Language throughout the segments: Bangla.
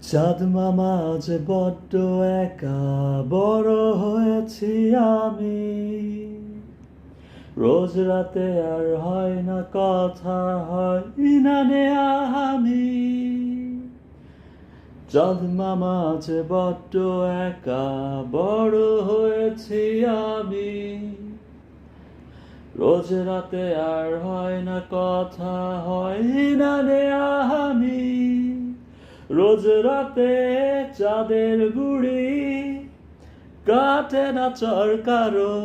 চাঁদ মামা যে বড্ড একা বড় হয়েছি আমি, রোজ রাতে আর হয় না কথা, হয় না নেয়া আমি। চাঁদ মামা যে বড্ড একা বড় হয়েছি আমি, রোজ রাতে আর হয় না কথা, হয় না নেয়া আমি। রোজ রাতে চাঁদের গুড়ি কাটে না চরকারো,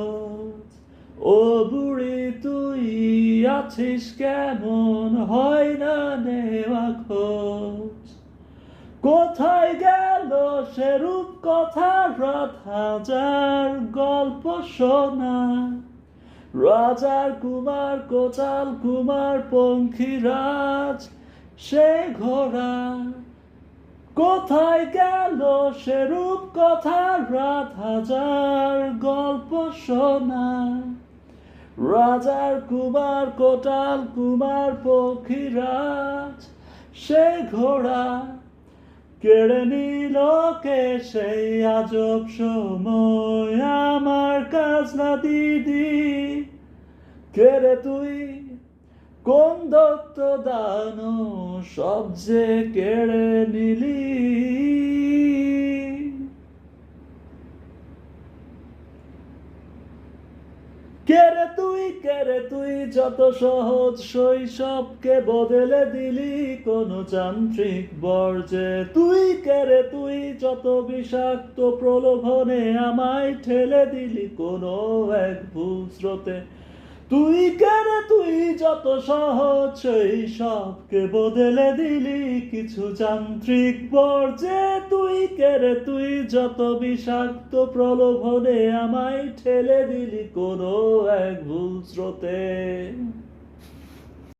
ও বুড়ি তুই আছিস কেমন, হয় না নেওয়া খোঁজ। কোথায় গেল সে রূপ কথা, রাত হাজার গল্প শোনা, রাজার কুমার কোচাল কুমার পঙ্খিরাজ সে ঘোড়া। কোথায় গেল সে রূপ কথা, রাত হাজার গল্প শোনা, রাজার কুমার কোটাল কুমার পঙ্খিরাজ সে ঘোড়া। কেড়ে নিল কে সেই আজব সময় আমার কাজলা দিদি, কেড়ে তুই কোন দত্ত দানো সব যে কেড়ে নিলি। কেড়ে তুই যত সহজ শৈশবকে বদলে দিলি কোন যান্ত্রিক বর্জে। তুই যত বিষাক্ত প্রলোভনে আমায় ঠেলে দিলি কোন এক ভুল স্রোতে। তুই যত সহজ শৈশবকে বদলে দিলি কিছু যান্ত্রিক বর্জে। তুই যত বিষাক্ত প্রলোভনে আমায় ঠেলে দিলি কোন এক ভুল স্রোতে।